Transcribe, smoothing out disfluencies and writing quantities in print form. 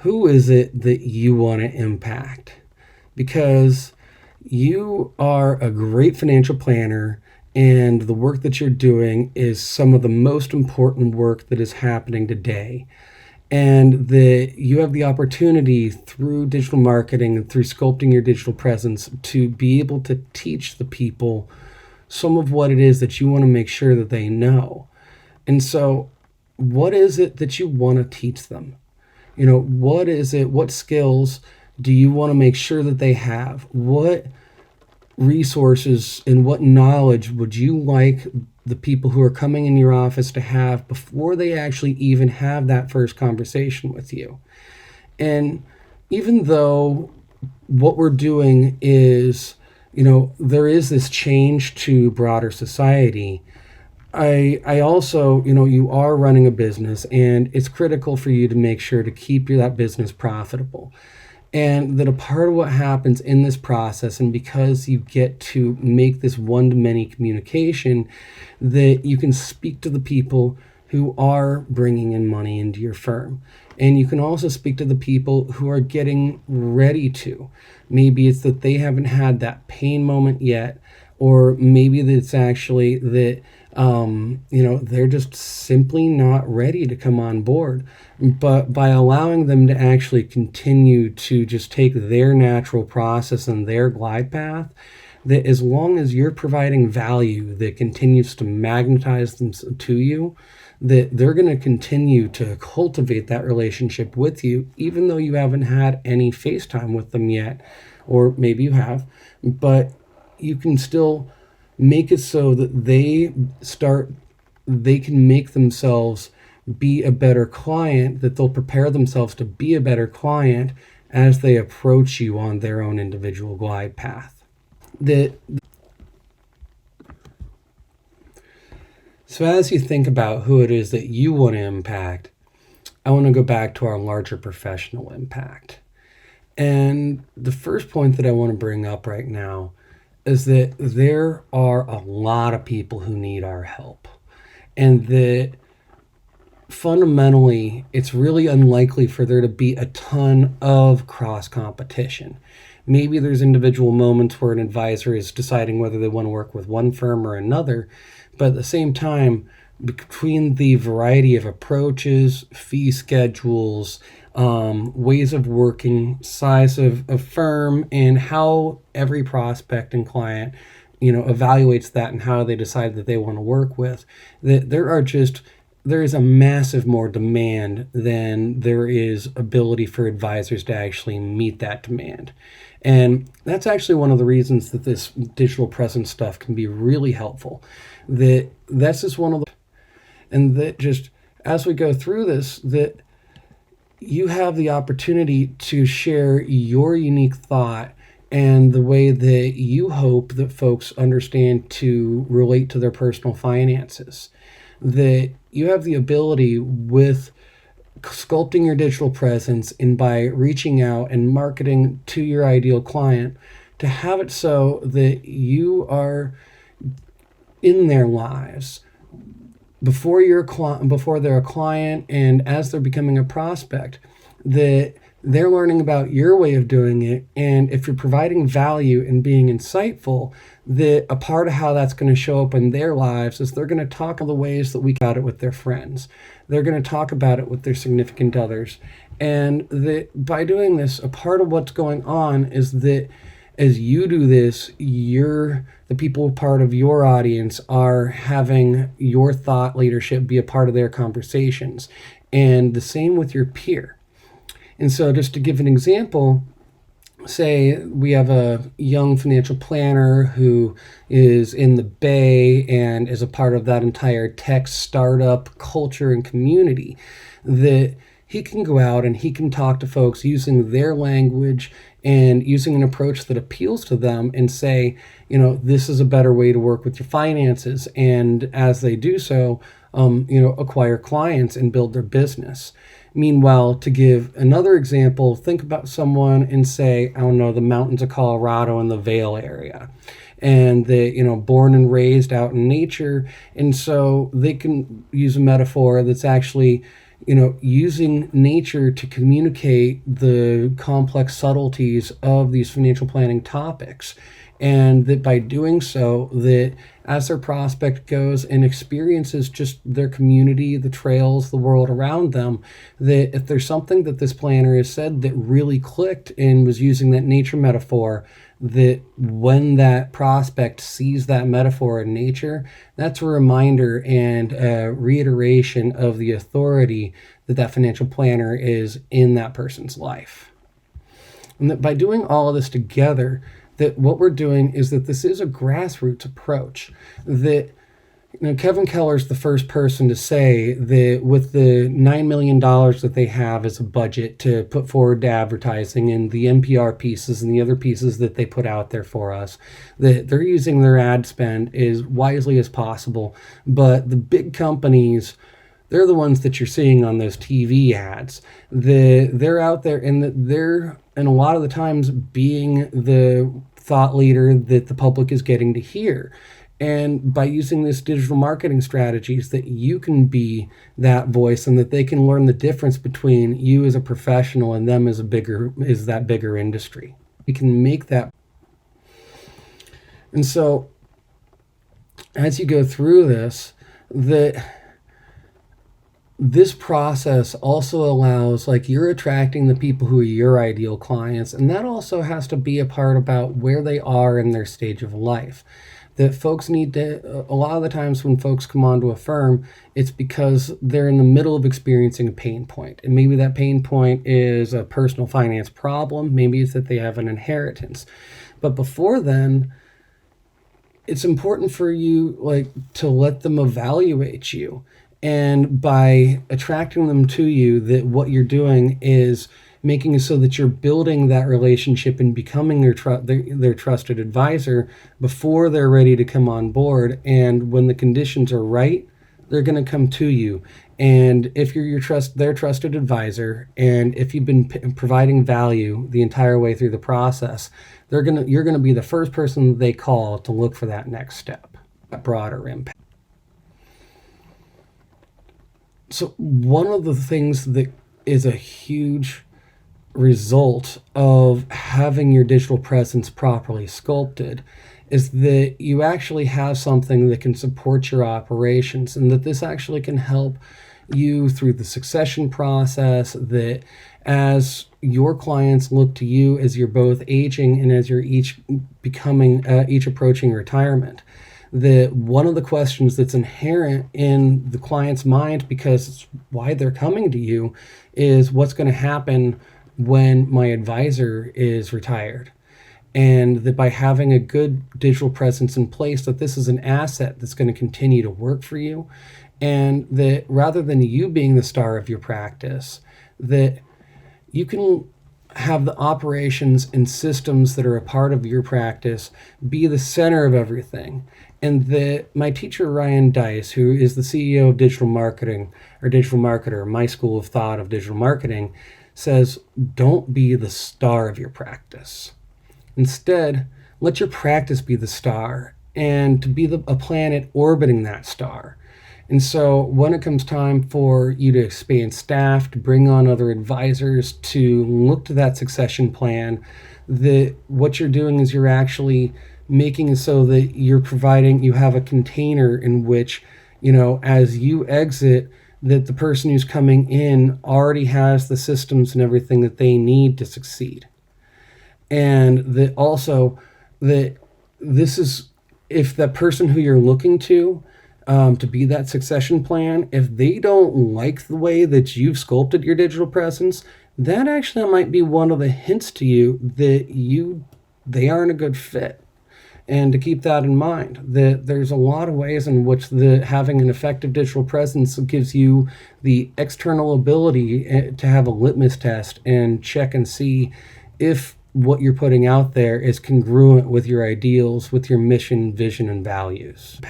who is it that you want to impact? Because you are a great financial planner, and the work that you're doing is some of the most important work that is happening today. And that you have the opportunity through digital marketing and through sculpting your digital presence to be able to teach the people some of what it is that you want to make sure that they know. And so, what is it that you want to teach them? What is it? What skills do you want to make sure that they have? What resources and what knowledge would you like the people who are coming in your office to have before they actually even have that first conversation with you? And even though what we're doing is, there is this change to broader society, I also, you are running a business, and it's critical for you to make sure to keep that business profitable. And that a part of what happens in this process, and because you get to make this one-to-many communication, that you can speak to the people who are bringing in money into your firm. And you can also speak to the people who are getting ready to. Maybe it's that they haven't had that pain moment yet, or maybe that it's actually that they're just simply not ready to come on board. But by allowing them to actually continue to just take their natural process and their glide path, that as long as you're providing value that continues to magnetize them to you, that they're going to continue to cultivate that relationship with you, even though you haven't had any FaceTime with them yet, or maybe you have, but you can still make it so that they can make themselves be a better client, that they'll prepare themselves to be a better client as they approach you on their own individual glide path. So as you think about who it is that you want to impact, I want to go back to our larger professional impact. And the first point that I want to bring up right now is that there are a lot of people who need our help. And that fundamentally, it's really unlikely for there to be a ton of cross competition. Maybe there's individual moments where an advisor is deciding whether they want to work with one firm or another, but at the same time, between the variety of approaches, fee schedules, ways of working, size of firm, and how every prospect and client, evaluates that and how they decide that they want to work with, that there is a massive more demand than there is ability for advisors to actually meet that demand. And that's actually one of the reasons that this digital presence stuff can be really helpful. That's just one of the, and that just as we go through this, that you have the opportunity to share your unique thought and the way that you hope that folks understand to relate to their personal finances. That you have the ability with sculpting your digital presence and by reaching out and marketing to your ideal client to have it so that you are in their lives before they're a client, and as they're becoming a prospect, that they're learning about your way of doing it. And if you're providing value and being insightful, that a part of how that's going to show up in their lives is they're going to talk of the ways that we got it with their friends. They're going to talk about it with their significant others. And that by doing this, a part of what's going on is that as you do this, the people part of your audience are having your thought leadership be a part of their conversations. And the same with your peer. And so just to give an example, say we have a young financial planner who is in the Bay and is a part of that entire tech startup culture and community, that he can go out and he can talk to folks using their language and using an approach that appeals to them and say, this is a better way to work with your finances. And as they do so, acquire clients and build their business. Meanwhile, to give another example, think about someone and say, I don't know, the mountains of Colorado and the Vail area. And they, born and raised out in nature. And so they can use a metaphor that's actually, using nature to communicate the complex subtleties of these financial planning topics. And that by doing so, that as their prospect goes and experiences just their community, the trails, the world around them, that if there's something that this planner has said that really clicked and was using that nature metaphor, that when that prospect sees that metaphor in nature, that's a reminder and a reiteration of the authority that financial planner is in that person's life. And that by doing all of this together, that what we're doing is that this is a grassroots approach. That Kevin Keller's the first person to say that with the $9 million that they have as a budget to put forward to advertising and the NPR pieces and the other pieces that they put out there for us, that they're using their ad spend as wisely as possible. But the big companies, they're the ones that you're seeing on those TV ads. They're out there and they're, and a lot of the times, being the thought leader that the public is getting to hear. And by using this digital marketing strategies, that you can be that voice and that they can learn the difference between you as a professional and them as that bigger industry. We can make that. And so as you go through this process also allows, like, you're attracting the people who are your ideal clients, and that also has to be a part about where they are in their stage of life. That folks need to, a lot of the times when folks come onto a firm, it's because they're in the middle of experiencing a pain point. And maybe that pain point is a personal finance problem. Maybe it's that they have an inheritance. But before then, it's important for you, like, to let them evaluate you. And by attracting them to you, that what you're doing is making it so that you're building that relationship and becoming their trusted advisor before they're ready to come on board. And when the conditions are right, they're going to come to you. And if you're their trusted advisor, and if you've been providing value the entire way through the process, you're going to be the first person they call to look for that next step, that broader impact. So one of the things that is a huge result of having your digital presence properly sculpted is that you actually have something that can support your operations, and that this actually can help you through the succession process, that as your clients look to you as you're both aging and as you're each approaching retirement, that one of the questions that's inherent in the client's mind, because it's why they're coming to you, is what's going to happen when my advisor is retired. And that by having a good digital presence in place, that this is an asset that's going to continue to work for you. And that rather than you being the star of your practice, that you can have the operations and systems that are a part of your practice be the center of everything. And that my teacher, Ryan Dice, who is the CEO of digital marketing, or digital marketer, my school of thought of digital marketing, says, don't be the star of your practice. Instead, let your practice be the star, and to be a planet orbiting that star. And so when it comes time for you to expand staff, to bring on other advisors, to look to that succession plan, what you're doing is you're actually making it so that you have a container in which, as you exit, that the person who's coming in already has the systems and everything that they need to succeed. And that also, that this is, if the person who you're looking to be that succession plan, if they don't like the way that you've sculpted your digital presence, that actually might be one of the hints to you that they aren't a good fit. And to keep that in mind, that there's a lot of ways in which having an effective digital presence gives you the external ability to have a litmus test and check and see if what you're putting out there is congruent with your ideals, with your mission, vision, and values.